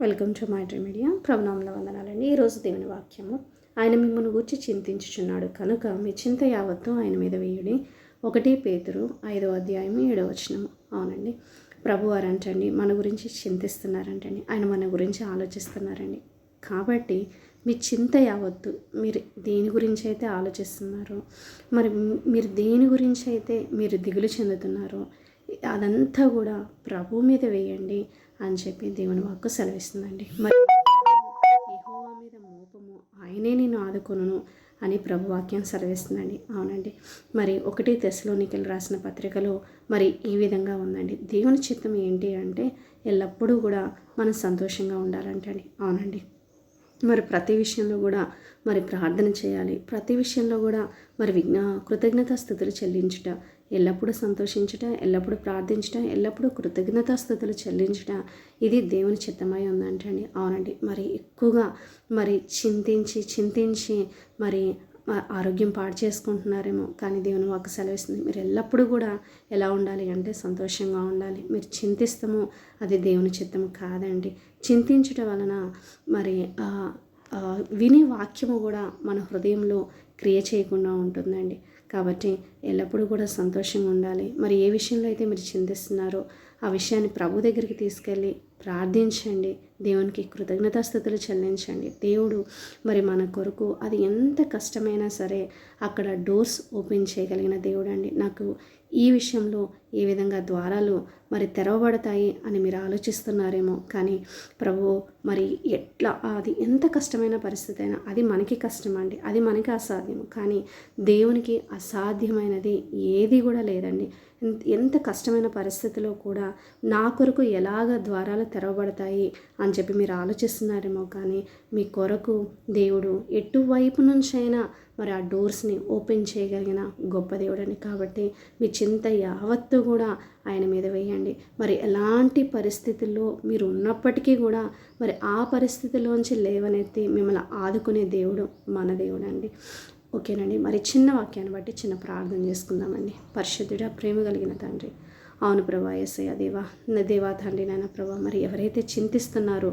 Welcome to my dream media. ప్రభునామంలో వందనాలండి. ఈరోజు దేవుని వాక్యము, ఆయన మిమ్మల్ని గూర్చి చింతించుచున్నాడు కనుక మీ చింత యావత్తు ఆయన మీద వేయుడి. 1 పేతురు 5:7. అవునండి, ప్రభు వారంటండి మన గురించి చింతిస్తున్నారంటండి, ఆయన మన గురించి ఆలోచిస్తున్నారండి. కాబట్టి మీ చింత యావత్తు మీరు దేని గురించి అయితే ఆలోచిస్తున్నారో, మరి మీరు దేని గురించి అయితే మీరు దిగులు చెందుతున్నారో అదంతా కూడా ప్రభు మీద వేయండి అని చెప్పి దేవుని వాక్కు సెలవిస్తుందండి. మరి యెహోవా మీద మోపము, ఆయనే నిన్ను ఆదుకొనును అని ప్రభు వాక్యం సెలవిస్తుందండి. అవునండి, మరి 1 తెస్సలోనికీయులకు రాసిన పత్రికలో మరి ఈ విధంగా ఉందండి. దేవుని చిత్తం ఏంటి అంటే ఎల్లప్పుడూ కూడా మనం సంతోషంగా ఉండాలంటండి. అవునండి, మరి ప్రతి విషయంలో కూడా మరి ప్రార్థన చేయాలి. ప్రతి విషయంలో కూడా మరి కృతజ్ఞతాస్తుతులు చెల్లించుట, ఎల్లప్పుడూ సంతోషించుట, ఎల్లప్పుడూ ప్రార్థించుట, ఎల్లప్పుడూ కృతజ్ఞతాస్తుతులు చెల్లించుట, ఇది దేవుని చిత్తమై ఉందంటండి. అవునండి, మరి ఎక్కువగా మరి చింతించి మరి ఆరోగ్యం పాడు చేసుకుంటున్నారేమో, కానీ దేవుని వాక్కు సెలవిస్తుంది మీరు ఎల్లప్పుడూ కూడా ఎలా ఉండాలి అంటే సంతోషంగా ఉండాలి. మీరు చింతిస్తాము, అది దేవుని చిత్తము కాదండి. చింతించటం వలన మరి వినే వాక్యము కూడా మన హృదయంలో క్రియ చేయకుండా ఉంటుందండి. కాబట్టి ఎల్లప్పుడూ కూడా సంతోషంగా ఉండాలి. మరి ఏ విషయంలో అయితే మీరు చింతిస్తున్నారో ఆ విషయాన్ని ప్రభు దగ్గరికి తీసుకెళ్ళి ప్రార్థించండి, దేవునికి కృతజ్ఞతాస్తుతులు చెల్లించండి. దేవుడు మరి మన కొరకు అది ఎంత కష్టమైనా సరే అక్కడ డోర్స్ ఓపెన్ చేయగలిగిన దేవుడు అండి. నాకు ఈ విషయంలో ఏ విధంగా ద్వారాలు మరి తెరవబడతాయి అని మీరు ఆలోచిస్తున్నారేమో, కానీ ప్రభు మరి ఎట్లా అది ఎంత కష్టమైన పరిస్థితి అయినా అది మనకి కష్టం అండి, అది మనకి అసాధ్యం. కానీ దేవునికి అసాధ్యమైనది ఏది కూడా లేదండి. ఎంత కష్టమైన పరిస్థితిలో కూడా నా కొరకు ఎలాగ ద్వారాలు తెరవబడతాయి అని చెప్పి మీరు ఆలోచిస్తున్నారేమో, కానీ మీ కొరకు దేవుడు ఎటువైపు నుంచైనా మరి ఆ డోర్స్ని ఓపెన్ చేయగలిగిన గొప్ప దేవుడని. కాబట్టి మీ చింత యావత్తు కూడా ఆయన మీద వేయండి. మరి ఎలాంటి పరిస్థితుల్లో మీరు ఉన్నప్పటికీ కూడా మరి ఆ పరిస్థితిలోంచి లేవనెత్తి మిమ్మల్ని ఆదుకునే దేవుడు మన దేవుడు అండి. ఓకేనండి, మరి చిన్న వాక్యాన్ని బట్టి చిన్న ప్రార్థన చేసుకుందామండి. పరిశుద్ధుడా, ప్రేమ కలిగిన తండ్రి, అవును ప్రభా, యేసయ్య దేవా తండ్రి, నాయన ప్రభా, మరి ఎవరైతే చింతిస్తున్నారో,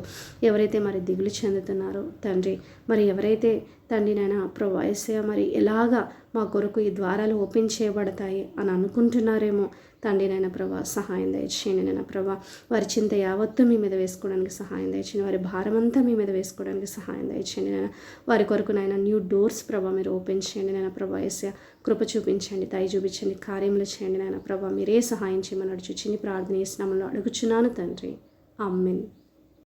ఎవరైతే మరి దిగులు చెందుతున్నారో తండ్రి, మరి ఎవరైతే తండ్రి నాయన ప్రభా యేసయ్య మరి ఎలాగా మా కొరకు ఈ ద్వారాలు ఓపెన్ చేయబడతాయి అని అనుకుంటున్నారేమో తండ్రి నాయన ప్రభా, సహాయం దయచేయండి. నాయన ప్రభా, వారి చింత యావత్తు మీ మీద వేసుకోవడానికి సహాయం దయచేయండి. వారి భారమంతా మీ మీద వేసుకోవడానికి సహాయం దయచేయండి. నాయన వారి కొరకు నాయన న్యూ డోర్స్ ప్రభా మీరు ఓపెన్ చేయండి. నాయన ప్రభా యేసయ్య కృప చూపించండి, దయ చూపించండి, కార్యములు చేయండి. నాయన ప్రభా మీరే సహాయం చేయమని అడుగుచుని ప్రార్థన చేసినామని అడుగుచున్నాను తండ్రి. ఆమేన్.